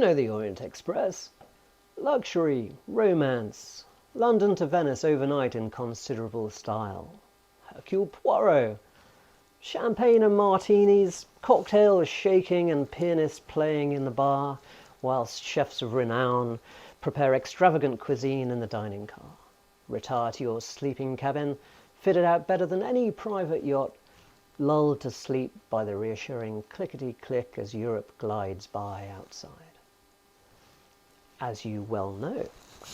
know the Orient Express. Luxury, romance, London to Venice overnight in considerable style. Hercule Poirot, champagne and martinis, cocktails shaking and pianists playing in the bar, whilst chefs of renown prepare extravagant cuisine in the dining car. Retire to your sleeping cabin, fitted out better than any private yacht, lulled to sleep by the reassuring clickety-click as Europe glides by outside. As you well know,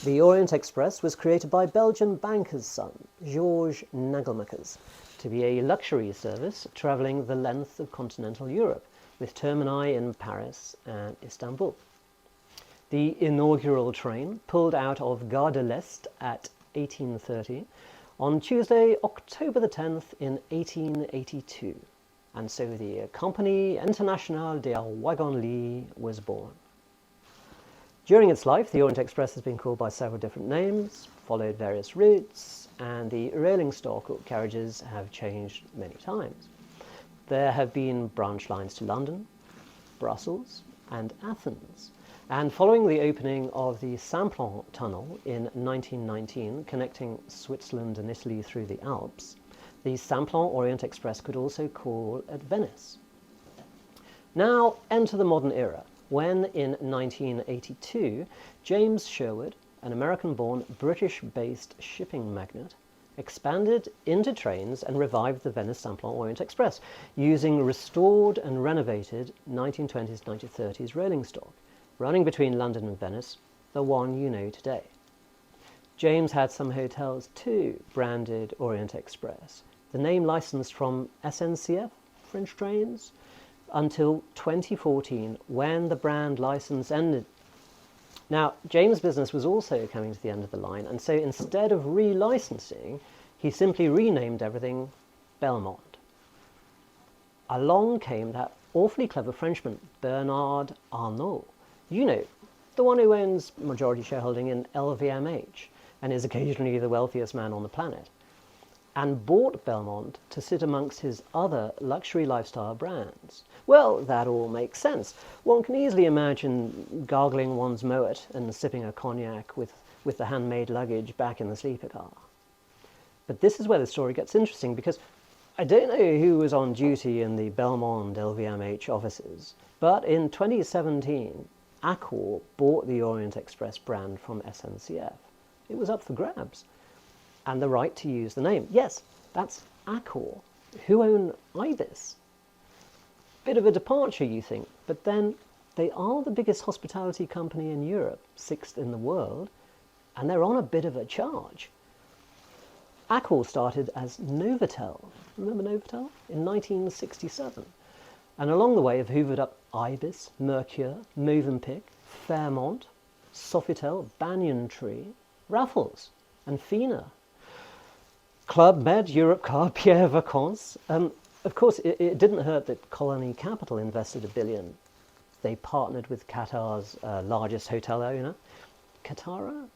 the Orient Express was created by Belgian banker's son, Georges Nagelmakers, to be a luxury service travelling the length of continental Europe, with termini in Paris and Istanbul. The inaugural train pulled out of Gare de l'Est at 1830 on Tuesday, October the 10th in 1882, and so the Compagnie Internationale des Wagons-Lits was born. During its life, the Orient Express has been called by several different names, followed various routes, and the rolling stock of carriages have changed many times. There have been branch lines to London, Brussels, and Athens. And following the opening of the Simplon Tunnel in 1919, connecting Switzerland and Italy through the Alps, the Simplon Orient Express could also call at Venice. Now enter the modern era, when in 1982, James Sherwood, an American-born, British-based shipping magnate, expanded into trains and revived the Venice Simplon Orient Express, using restored and renovated 1920s, 1930s rolling stock, running between London and Venice, the one you know today. James had some hotels too, branded Orient Express, the name licensed from SNCF, French Trains, until 2014, when the brand license ended. Now, James' business was also coming to the end of the line, and so instead of relicensing, he simply renamed everything Belmont. Along came that awfully clever Frenchman, Bernard Arnault. You know, the one who owns majority shareholding in LVMH and is occasionally the wealthiest man on the planet, and bought Belmont to sit amongst his other luxury lifestyle brands. Well, that all makes sense. One can easily imagine gargling one's moet and sipping a cognac with the handmade luggage back in the sleeper car. But this is where the story gets interesting, because I don't know who was on duty in the Belmont LVMH offices, but in 2017, Accor bought the Orient Express brand from SNCF. It was up for grabs. And the right to use the name. Yes, that's Accor, who own Ibis. Bit of a departure, you think, but then they are the biggest hospitality company in Europe, 6th in the world, and they're on a bit of a charge. Accor started as Novotel. Remember Novotel? In 1967. And along the way have hoovered up Ibis, Mercure, Movenpick, Fairmont, Sofitel, Banyan Tree, Raffles, and Fina. Club Med, Europcar, Pierre Vacances. Of course, it didn't hurt that Colony Capital invested $1 billion. They partnered with Qatar's largest hotel owner, Qatar.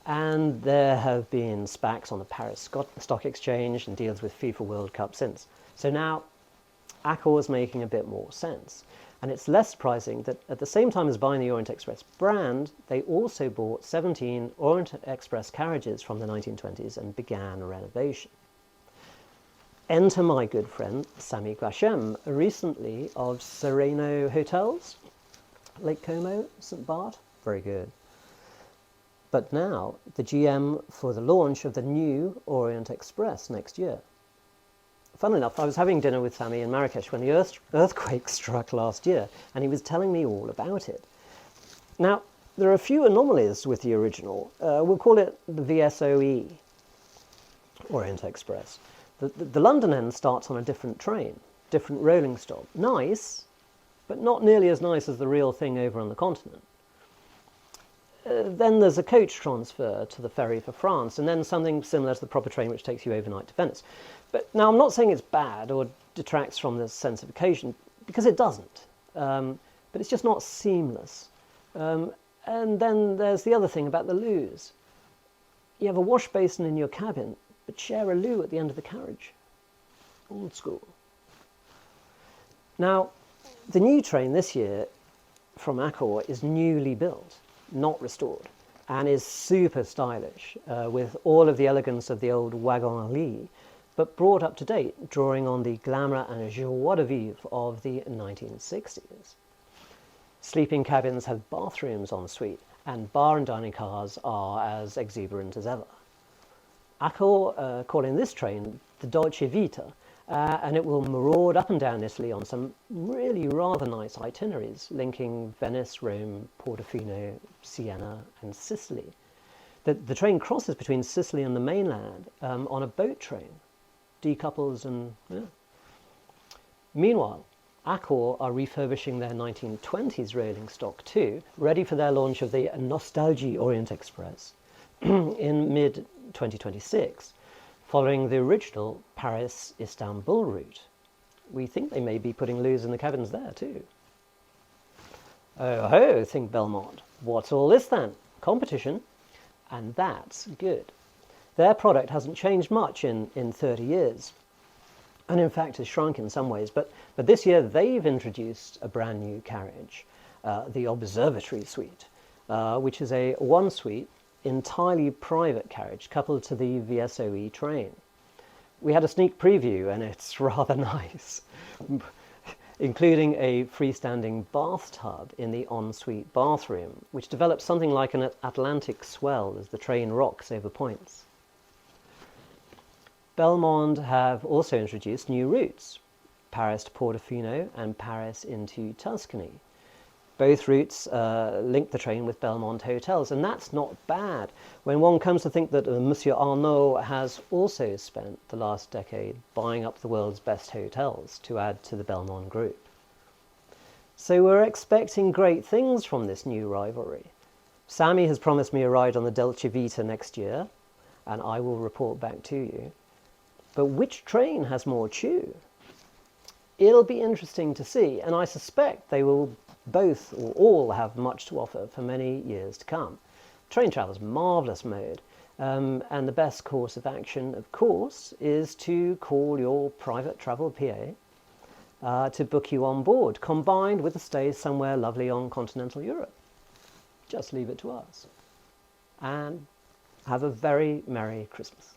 And there have been SPACs on the Paris Stock Exchange and deals with FIFA World Cup since. So now, Accor is making a bit more sense. And it's less surprising that at the same time as buying the Orient Express brand, they also bought 17 Orient Express carriages from the 1920s and began renovation. Enter my good friend Sami Grachem, recently of Sereno Hotels, Lake Como, St. Barth, very good. But now the GM for the launch of the new Orient Express next year. Funnily enough, I was having dinner with Sami in Marrakesh when the earthquake struck last year, and he was telling me all about it. Now, there are a few anomalies with the original. We'll call it the VSOE, Orient Express. The London end starts on a different train, different rolling stock. Nice, but not nearly as nice as the real thing over on the continent. Then there's a coach transfer to the ferry for France, and then something similar to the proper train which takes you overnight to Venice. But now I'm not saying it's bad or detracts from the sense of occasion, because it doesn't. But it's just not seamless. And then there's the other thing about the loos. You have a wash basin in your cabin, but share a loo at the end of the carriage. Old school. Now, the new train this year from Accor is newly built, not restored, and is super stylish, with all of the elegance of the old wagon-lit, but brought up to date, drawing on the glamour and joie de vivre of the 1960s. Sleeping cabins have bathrooms en suite, and bar and dining cars are as exuberant as ever. Accor calling this train the Dolce Vita, and it will maraud up and down Italy on some really rather nice itineraries linking Venice, Rome, Portofino, Siena and Sicily. The train crosses between Sicily and the mainland on a boat train, decouples and... Yeah. Meanwhile, Accor are refurbishing their 1920s rolling stock too, ready for their launch of the Two Orient Express in mid-2026, following the original Paris-Istanbul route. We think they may be putting loos in the cabins there too. Oh ho, think Belmont. What's all this then? Competition? And that's good. Their product hasn't changed much in 30 years, and in fact has shrunk in some ways, but this year they've introduced a brand new carriage, the Observatory Suite, which is a one-suite, entirely private carriage coupled to the VSOE train. We had a sneak preview and it's rather nice, including a freestanding bathtub in the ensuite bathroom, which develops something like an Atlantic swell as the train rocks over points. Belmond have also introduced new routes, Paris to Portofino and Paris into Tuscany. Both routes link the train with Belmond hotels, and that's not bad when one comes to think that Monsieur Arnault has also spent the last decade buying up the world's best hotels to add to the Belmond group. So we're expecting great things from this new rivalry. Sammy has promised me a ride on the Dolce Vita next year, and I will report back to you. But which train has more chew? It'll be interesting to see, and I suspect they will both or all have much to offer for many years to come. Train travel's marvellous mode, and the best course of action, of course, is to call your private travel PA to book you on board, combined with a stay somewhere lovely on continental Europe. Just leave it to us. And have a very Merry Christmas.